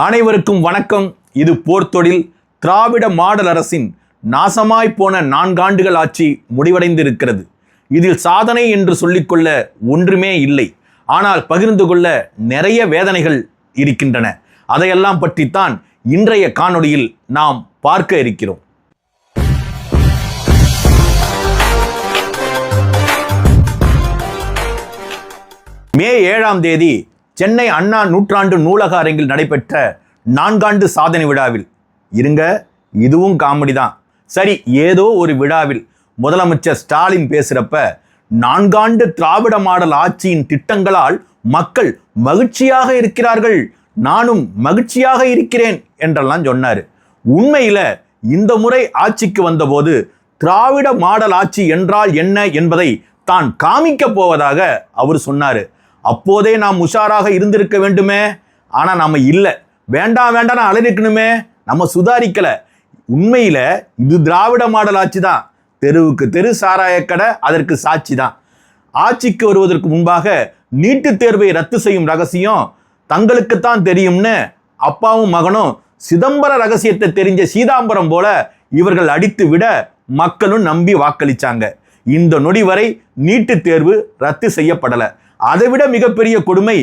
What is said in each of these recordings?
அனைவருக்கும் வணக்கம். இது போர்த்தொழில். திராவிட மாடல் அரசின் நாசமாய் போன 4 ஆண்டுகள் ஆட்சி முடிவடைந்திருக்கிறது. இதில் சாதனை என்று சொல்லிக்கொள்ள ஒன்றுமே இல்லை. ஆனால் பகிர்ந்து கொள்ள நிறைய வேதனைகள் இருக்கின்றன. அதையெல்லாம் பற்றித்தான் இன்றைய காணொளியில் நாம் பார்க்க இருக்கிறோம். மே 7ஆம் தேதி சென்னை அண்ணா நூற்றாண்டு நூலக அரங்கில் நடைபெற்ற 4 ஆண்டு சாதனை விழாவில் இதுவும் காமெடி தான். சரி, ஏதோ ஒரு விழாவில் முதலமைச்சர் ஸ்டாலின் பேசுகிறப்ப 4 ஆண்டு திராவிட மாடல் ஆட்சியின் திட்டங்களால் மக்கள் மகிழ்ச்சியாக இருக்கிறார்கள், நானும் மகிழ்ச்சியாக இருக்கிறேன் என்றெல்லாம் சொன்னார். உண்மையில இந்த முறை ஆட்சிக்கு வந்தபோது திராவிட மாடல் ஆட்சி என்றால் என்ன என்பதை தான் காமிக்க போவதாக அவர் சொன்னார். அப்போதே நாம் உஷாராக இருந்திருக்க வேண்டுமே. ஆனால் நம்ம இல்லை, வேண்டாம் அலறிக்கணுமே, நம்ம சுதாரிக்கலை. உண்மையில் இது திராவிட மாடல் ஆட்சி தான். தெருவுக்கு தெரு சாராய கடை அதற்கு சாட்சி தான். ஆட்சிக்கு வருவதற்கு முன்பாக நீட்டுத் தேர்வை ரத்து செய்யும் ரகசியம் தங்களுக்குத்தான் தெரியும்னு அப்பாவும் மகனும் சிதம்பர ரகசியத்தை தெரிஞ்ச சீதாம்பரம் போல இவர்கள் அடித்து விட மக்களும் நம்பி வாக்களிச்சாங்க. இந்த நொடி வரை நீட்டுத் தேர்வு ரத்து செய்யப்படலை. அதைவிட மிகப்பெரிய கொடுமை,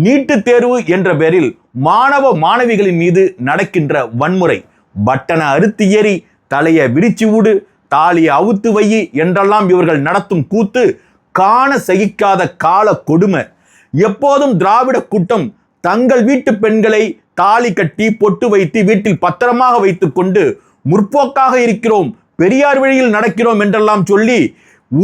நீட்டுத் தேர்வு என்ற பெயரில் மாணவ மாணவிகளின் மீது நடக்கின்ற வன்முறை. பட்டனை அறுத்து ஏறி, தலையை விரிச்சு விடு, தாலியை அவுத்து வை என்றெல்லாம் இவர்கள் நடத்தும் கூத்து காண சகிக்காத கால கொடுமை. எப்போதும் திராவிட கூட்டம் தங்கள் வீட்டு பெண்களை தாலி கட்டி பொட்டு வைத்து வீட்டில் பத்திரமாக வைத்துக் கொண்டு முற்போக்காக இருக்கிறோம், பெரியார் வழியில் நடக்கிறோம் என்றெல்லாம் சொல்லி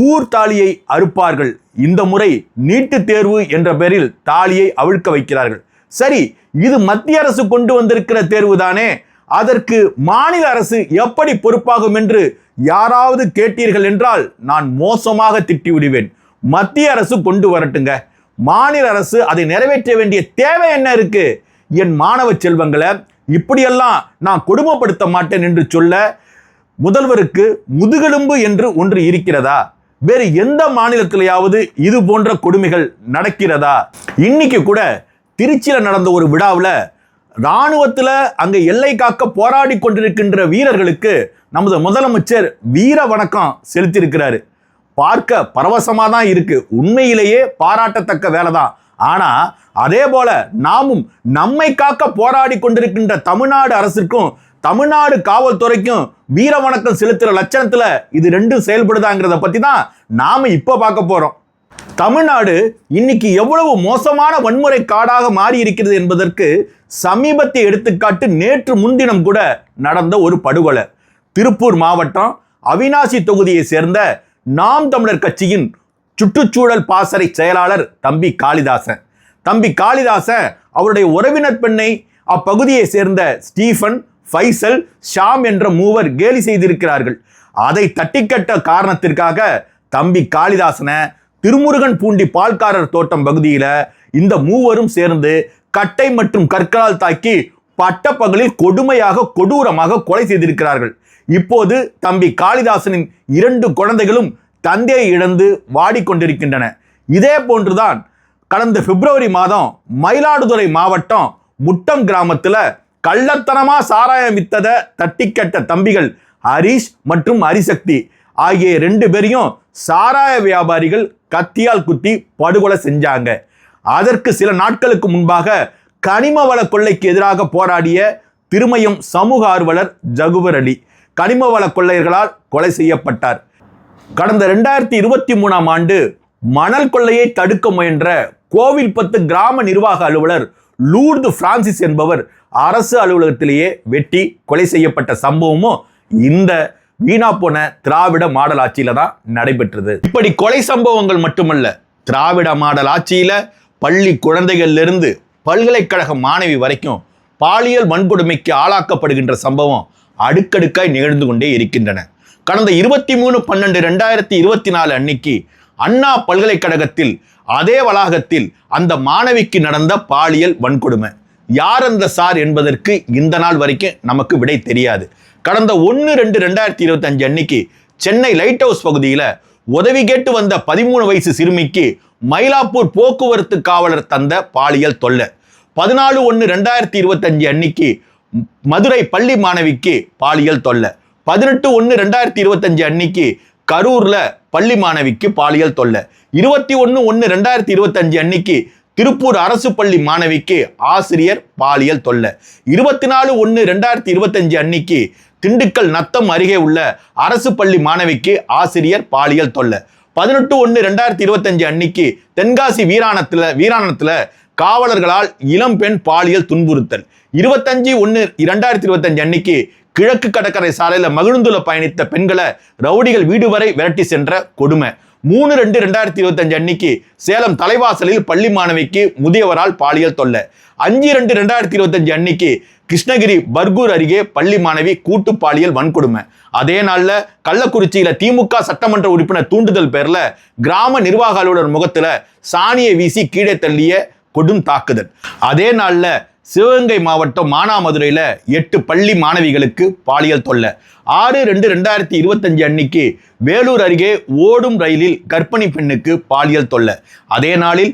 ஊர் தாலியை அறுப்பார்கள். இந்த முறை நீட்டுத் தேர்வு என்ற பெயரில் தாலியை அவிழ்க்க வைக்கிறார்கள். சரி, இது மத்திய அரசு கொண்டு வந்திருக்கிற தேர்வு தானே, அதற்கு மாநில அரசு எப்படி பொறுப்பாகும் என்று யாராவது கேட்டீர்கள் என்றால் நான் மோசமாக திட்டி விடுவேன். மத்திய அரசு கொண்டு வரட்டுங்க, மாநில அரசு அதை நிறைவேற்ற வேண்டிய தேவை என்ன இருக்கு? என் மாணவ செல்வங்களை இப்படியெல்லாம் நான் கொடுமைப்படுத்த மாட்டேன் என்று சொல்ல முதல்வருக்கு முதுகெலும்பு என்று ஒன்று இருக்கிறதா? வேறு எந்த மாநிலத்திலேயாவது இது போன்ற கொடுமைகள் நடக்கிறதா? இன்னைக்கு கூட திருச்சியில் நடந்த ஒரு விழாவில் இராணுவத்தில் அங்கே எல்லை காக்க போராடி கொண்டிருக்கின்ற வீரர்களுக்கு நமது முதலமைச்சர் வீர வணக்கம் செலுத்தியிருக்கிறாரு. பார்க்க பரவசமாக தான் இருக்கு, உண்மையிலேயே பாராட்டத்தக்க வேலை தான். ஆனால் அதே போல நாமும் நம்மை காக்க போராடி கொண்டிருக்கின்ற தமிழ்நாடு அரசுக்கும் தமிழ்நாடு காவல்துறைக்கும் வீர வணக்கம் செலுத்துற லட்சணத்துல இது ரெண்டும் செயல்படுதாங்கிறத பத்தி தான் நாம இப்ப பார்க்க போறோம். தமிழ்நாடு இன்னைக்கு எவ்வளவு மோசமான வன்முறை காடாக மாறி இருக்கிறது என்பதற்கு சமீபத்திய எடுத்துக்காட்டு நேற்று முன்தினம் கூட நடந்த ஒரு படுகொலை. திருப்பூர் மாவட்டம் அவிநாசி தொகுதியை சேர்ந்த நாம் தமிழர் கட்சியின் சுற்றுச்சூழல் பாசறை செயலாளர் தம்பி காளிதாசன் அவருடைய உறவினர் பெண்ணை அப்பகுதியை சேர்ந்த ஸ்டீஃபன், ஃபைசல், ஷாம் என்ற மூவர் கேலி செய்திருக்கிறார்கள். அதை தட்டிக்கட்ட காரணத்திற்காக தம்பி காளிதாசனை திருமுருகன் பூண்டி பால்காரர் தோட்டம் பகுதியில் இந்த மூவரும் சேர்ந்து கட்டை மற்றும் கற்களால் தாக்கி பட்டப்பகலில் கொடுமையாக கொடூரமாக கொலை செய்திருக்கிறார்கள். இப்போது தம்பி காளிதாசனின் 2 குழந்தைகளும் தந்தையை இழந்து வாடிக்கொண்டிருக்கின்றன. இதே போன்றுதான் கடந்த பிப்ரவரி மாதம் மயிலாடுதுறை மாவட்டம் முட்டம் கிராமத்தில் கள்ளத்தனமா சாராயம் வித்ததை தட்டிக்கட்ட தம்பிகள் ஹரிஷ் மற்றும் ஹரிசக்தி ஆகிய 2 பேரையும் சாராய வியாபாரிகள் கத்தியால் குத்தி படுகொலை செஞ்சாங்க. அதற்கு சில நாட்களுக்கு முன்பாக கனிம வள கொள்ளைக்கு எதிராக போராடிய திருமயம் சமூக ஆர்வலர் ஜகுபர் அலி கனிம வள கொள்ளையர்களால் கொலை செய்யப்பட்டார். கடந்த 2023ஆம் ஆண்டு மணல் கொள்ளையை தடுக்க முயன்ற கோவில்பத்து கிராம நிர்வாக அலுவலர் லூர்து பிரான்சிஸ் என்பவர் அரசு அலுவலகத்திலேயே வெட்டி கொலை செய்யப்பட்ட சம்பவமும் இந்த வீணா போன திராவிட மாடல் ஆட்சியில தான் நடைபெற்றது. இப்படி கொலை சம்பவங்கள் மட்டுமல்ல, திராவிட மாடல் ஆட்சியில பள்ளி குழந்தைகள்ல இருந்து பல்கலைக்கழக மாணவி வரைக்கும் பாலியல் வன்கொடுமைக்கு ஆளாக்கப்படுகின்ற சம்பவம் அடுக்கடுக்காய் நிகழ்ந்து கொண்டே இருக்கின்றன. கடந்த 23/12/2024 அன்னைக்கு அண்ணா பல்கலைக்கழகத்தில் அதே வளாகத்தில் அந்த மாணவிக்கு நடந்த பாலியல் வன்கொடுமை. யார் அந்த சார் என்பதற்கு இந்த நாள் வரைக்கும் நமக்கு விடை தெரியாது. கடந்த 1/2/2025 அன்னைக்கு சென்னை லைட் ஹவுஸ் பகுதியில் உதவி கேட்டு வந்த 13 வயசு சிறுமிக்கு மயிலாப்பூர் போக்குவரத்து காவலர் தந்த பாலியல் தொல்லை. 14/1/2025 அன்னைக்கு மதுரை பள்ளி மாணவிக்கு பாலியல் தொல்லை. 18/1/2025 அன்னைக்கு கரூர்ல பள்ளி மாணவிக்கு பாலியல் தொல்லை. 21/1/2025 அன்னைக்கு திருப்பூர் அரசு பள்ளி மாணவிக்கு ஆசிரியர் பாலியல் தொல்லை. 24/1/2025 அன்னைக்கு திண்டுக்கல் நத்தம் அருகே உள்ள அரசு பள்ளி மாணவிக்கு ஆசிரியர் பாலியல் தொல்லை. 18/1/2025 அன்னைக்கு தென்காசி வீராணத்துல காவலர்களால் இளம்பெண் பாலியல் துன்புறுத்தல். 25/1/2025 அன்னைக்கு கிழக்கு கடற்கரை சாலையில மகிழ்ந்துல பயணித்த பெண்களை ரவுடிகள் வீடு வரை விரட்டி சென்ற கொடுமை. 3/2/2025 அன்னைக்கு சேலம் தலைவாசலில் பள்ளி மாணவிக்கு முதியவரால் பாலியல் தொல்லை. 5/2/2025 அன்னைக்கு கிருஷ்ணகிரி பர்கூர் அருகே பள்ளி மாணவி கூட்டு பாலியல் வன்கொடுமை. அதே நாள்ல கள்ளக்குறிச்சியில திமுக சட்டமன்ற உறுப்பினர் தூண்டுதல் பேர்ல கிராம நிர்வாக அலுவலர் முகத்துல சாணியை வீசி கீழே தள்ளிய கொடும் தாக்குதல். அதே நாள்ல சிவகங்கை மாவட்டம் மானாமதுரையில 8 பள்ளி மாணவிகளுக்கு பாலியல் தொல்லை. 6/2/2025 அன்னைக்கு வேலூர் அருகே ஓடும் ரயிலில் கர்ப்பிணி பெண்ணுக்கு பாலியல் தொல்லை. அதே நாளில்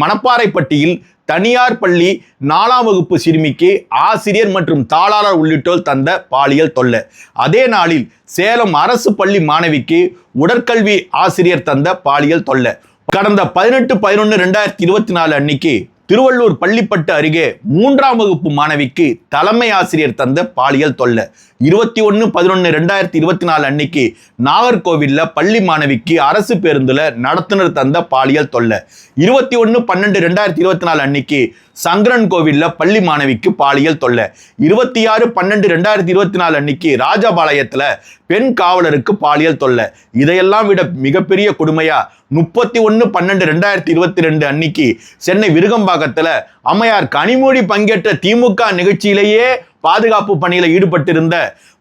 மணப்பாறைப்பட்டியில் தனியார் பள்ளி 4ஆம் வகுப்பு சிறுமிக்கு ஆசிரியர் மற்றும் தாளாளர் உள்ளிட்டோர் தந்த பாலியல் தொல்லை. அதே நாளில் சேலம் அரசு பள்ளி மாணவிக்கு உடற்கல்வி ஆசிரியர் தந்த பாலியல் தொல்லை. கடந்த 18/11/2024 அன்னைக்கு திருவள்ளூர் பள்ளிப்பட்டு அருகே 3ஆம் வகுப்பு மாணவிக்கு தலைமை ஆசிரியர் தந்த பாலியல் தொல்லை. 21/11/2024 அன்னைக்கு நாகர்கோவில்ல பள்ளி மாணவிக்கு அரசு பேருந்துல நடத்துனர் தந்த பாலியல் தொல்லை. 21/12/2024 அன்னைக்கு சங்கரன் கோவில்ல பள்ளி மாணவிக்கு பாலியல் தொல்லை. 26/12/2024 அன்னைக்கு ராஜபாளையத்துல பெண் காவலருக்கு பாலியல் தொல்லை. இதையெல்லாம் விட மிகப்பெரிய கொடுமையா 31/12/2022 அன்னைக்கு சென்னை விருகம்பாக்கத்துல அம்மையார் கனிமொழி பங்கேற்ற திமுக நிகழ்ச்சியிலேயே பாதுகாப்பு பணியில ஈடுபட்டிருந்த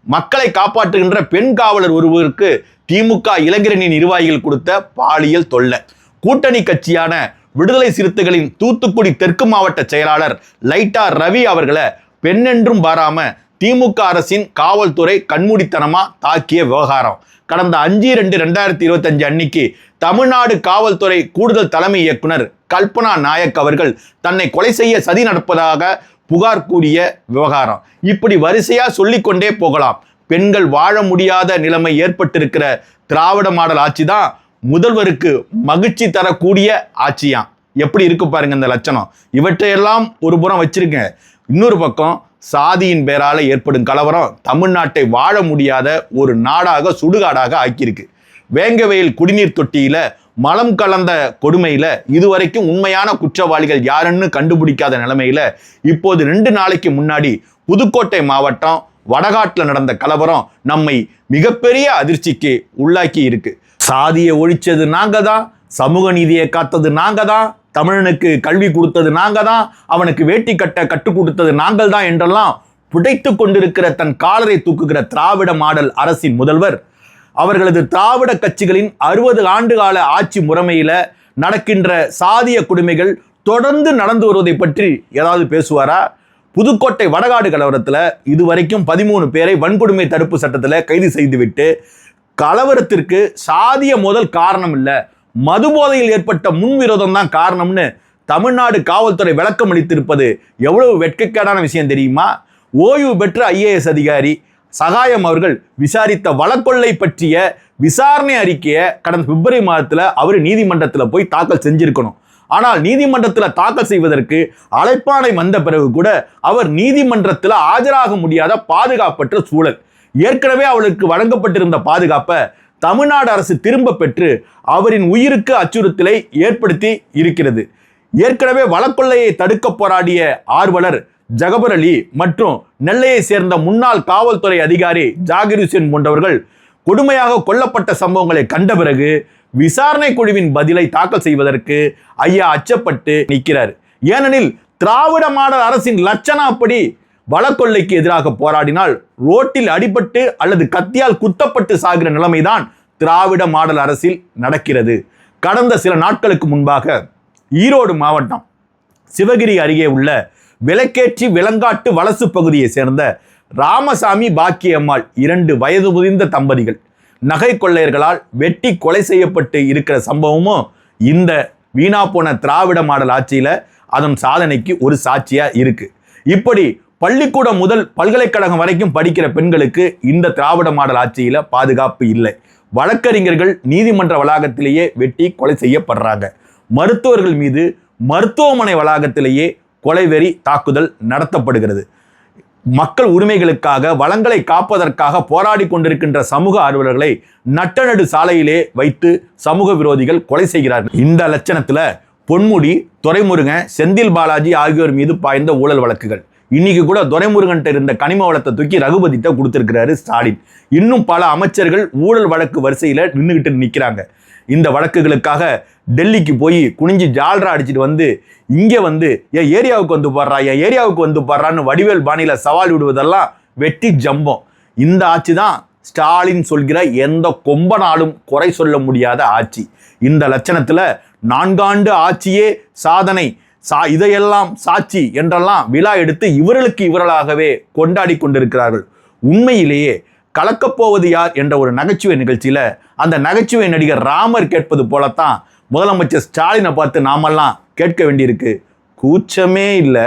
மக்களை காப்பாற்றுகின்ற பெண் காவலர் ஒருவருக்கு திமுக இளைஞரணி நிர்வாகிகள் கொடுத்த பாலியல் தொல்லை. கூட்டணி கட்சியான விடுதலை சிறுத்தைகளின் தூத்துக்குடி தெற்கு மாவட்ட செயலாளர் லைட்டா ரவி அவர்களை பெண்ணென்றும் பாராம திமுக அரசின் காவல்துறை கண்மூடித்தனமா தாக்கிய விவகாரம். கடந்த 5/2/2025 அன்னைக்கு தமிழ்நாடு காவல்துறை கூடுதல் தலைமை இயக்குனர் கல்பனா நாயக் அவர்கள் தன்னை கொலை செய்ய சதி நடப்பதாக புகார் கூறிய விவகாரம். இப்படி வரிசையா சொல்லிக்கொண்டே போகலாம். பெண்கள் வாழ முடியாத நிலைமை ஏற்பட்டிருக்கிற திராவிட மாடல் ஆட்சி தான் முதல்வருக்கு மகிழ்ச்சி தரக்கூடிய ஆட்சியாம். எப்படி இருக்கு பாருங்க இந்த லட்சணம். இவற்றையெல்லாம் ஒரு புறம் வச்சிருக்கேன். இன்னொரு பக்கம் சாதியின் பேரால ஏற்படும் கலவரம் தமிழ்நாட்டை வாழ முடியாத ஒரு நாடாக சுடுகாடாக ஆக்கியிருக்கு. வேங்கவயல் குடிநீர் தொட்டியில மலம் கலந்த கொடுமையில இதுவரைக்கும் உண்மையான குற்றவாளிகள் யாருன்னு கண்டுபிடிக்காத நிலைமையில இப்போது 2 நாளைக்கு முன்னாடி புதுக்கோட்டை மாவட்டம் வடகாட்டில் நடந்த கலவரம் நம்மை மிகப்பெரிய அதிர்ச்சிக்கு உள்ளாக்கி இருக்கு. சாதியை ஒழிச்சது நாங்க தான், சமூக நீதியை காத்தது நாங்க தான், தமிழனுக்கு கல்வி கொடுத்தது நாங்க தான், அவனுக்கு வேட்டி கட்ட கற்றுக் கொடுத்தது நாங்கள் தான் என்றெல்லாம் புடைத்து கொண்டிருக்கிற தன் காலரை தூக்குகிற திராவிட மாடல் அரசின் முதல்வர் அவர்களது திராவிட கட்சிகளின் 60 ஆண்டுகால ஆட்சி முறைமையில நடக்கின்ற சாதிய கொடுமைகள் தொடர்ந்து நடந்து வருவதை பற்றி ஏதாவது பேசுவாரா? புதுக்கோட்டை வடகாடு கலவரத்துல இதுவரைக்கும் 13 பேரை வன்கொடுமை தடுப்பு சட்டத்துல கைது செய்துவிட்டு கலவரத்திற்கு சாதிய முதல் காரணம் இல்ல, மது போதையில் ஏற்பட்ட முன்விரோதம் தான் காரணம்னு தமிழ்நாடு காவல்துறை விளக்கம் அளித்திருப்பது எவ்வளவு வெட்கக்கேடான விஷயம் தெரியுமா? ஓய்வு பெற்ற IAS அதிகாரி சகாயம் அவர்கள் விசாரித்த வழக்கொள்ளை பற்றிய விசாரணை அறிக்கையை கடந்த பிப்ரவரி மாதத்துல அவர் நீதிமன்றத்துல போய் தாக்கல் செஞ்சிருக்கணும். ஆனால் நீதிமன்றத்தில் தாக்கல் செய்வதற்கு அழைப்பாணை வந்த பிறகு கூட அவர் நீதிமன்றத்தில் ஆஜராக முடியாத பாதுகாப்பற்ற சூழல். ஏற்கனவே அவளுக்கு வழங்கப்பட்டிருந்த பாதுகாப்பை தமிழ்நாடு அரசு திரும்ப பெற்று அவரின் உயிருக்கு அச்சுறுத்தலை ஏற்படுத்தி இருக்கிறது. ஏற்கனவே வழக்கொள்ளையை தடுக்க போராடிய ஆர்வலர் ஜகபர் அலி மற்றும் நெல்லையை சேர்ந்த முன்னாள் காவல்துறை அதிகாரி ஜாகிர் ஹுசேன் போன்றவர்கள் கொடுமையாக கொல்லப்பட்ட சம்பவங்களை கண்ட பிறகு விசாரணை குழுவின் பதிலை தாக்கல் செய்வதற்கு ஐயா அச்சப்பட்டு நிற்கிறார். ஏனெனில் திராவிட மாடல் அரசின் லட்சணம் அப்படி. வழக்கொள்ளைக்கு எதிராக போராடினால் ரோட்டில் அடிபட்டு அல்லது கத்தியால் குத்தப்பட்டு சாகிற நிலைமைதான் திராவிட மாடல் அரசில் நடக்கிறது. கடந்த சில நாட்களுக்கு முன்பாக ஈரோடு மாவட்டம் சிவகிரி அருகே உள்ள விளக்கேற்றி விலங்காட்டு வலசு பகுதியை சேர்ந்த ராமசாமி பாக்கியம்மாள் 2 வயது முதிர்ந்த தம்பதிகள் நகை கொள்ளையர்களால் வெட்டி கொலை செய்யப்பட்டு இருக்கிற சம்பவமும் இந்த வீணா போன திராவிட மாடல் ஆட்சியில அதன் சாதனைக்கு ஒரு சாட்சியா இருக்கு. இப்படி பள்ளிக்கூடம் முதல் பல்கலைக்கழகம் வரைக்கும் படிக்கிற பெண்களுக்கு இந்த திராவிட மாடல் ஆட்சியில பாதுகாப்பு இல்லை. வழக்கறிஞர்கள் நீதிமன்ற வளாகத்திலேயே வெட்டி கொலை செய்யப்படுறாங்க. மருத்துவர்கள் மீது மருத்துவமனை வளாகத்திலேயே கொலைவெறி தாக்குதல் நடத்தப்படுகிறது. மக்கள் உரிமைகளுக்காக வளங்களை காப்பதற்காக போராடி கொண்டிருக்கின்ற சமூக ஆர்வலர்களை நட்டநடு சாலையிலே வைத்து சமூக விரோதிகள் கொலை செய்கிறார்கள். இந்த லட்சணத்துல பொன்முடி, துரைமுருகன், செந்தில் பாலாஜி ஆகியோர் மீது பாய்ந்த ஊழல் வழக்குகள். இன்னைக்கு கூட துரைமுருகன்ட்ட இருந்த கனிம வளத்தை தூக்கி ரகுபதிட்ட கொடுத்திருக்கிறாரு ஸ்டாலின். இன்னும் பல அமைச்சர்கள் ஊழல் வழக்கு வரிசையில நின்றுகிட்டு நிற்கிறாங்க. இந்த வழக்குகளுக்காக டெல்லிக்கு போய் குனிஞ்சு ஜால்ரா அடிச்சுட்டு வந்து இங்கே வந்து என் ஏரியாவுக்கு வந்து பாடுறா, என் ஏரியாவுக்கு வந்து பாடுறான்னு வடிவேல் பாணியில சவால் விடுவதெல்லாம் வெட்டி ஜம்பம். இந்த ஆட்சி தான் ஸ்டாலின் சொல்கிற எந்த கொம்பனாலும் குறை சொல்ல முடியாத ஆட்சி. இந்த லட்சணத்துல 4 ஆண்டு ஆட்சியே சாதனை, இதையெல்லாம் சாட்சி என்றெல்லாம் விழா எடுத்து இவர்களுக்கு இவர்களாகவே கொண்டாடி கொண்டிருக்கிறார்கள். உண்மையிலேயே கலக்கப்போவது யார் என்ற ஒரு நகைச்சுவை நிகழ்ச்சியில அந்த நகைச்சுவை நடிகர் ராமர் கேட்பது போலத்தான் முதலமைச்சர் ஸ்டாலினை பார்த்து நாமெல்லாம் கேட்க வேண்டியிருக்கு. கூச்சமே இல்லை.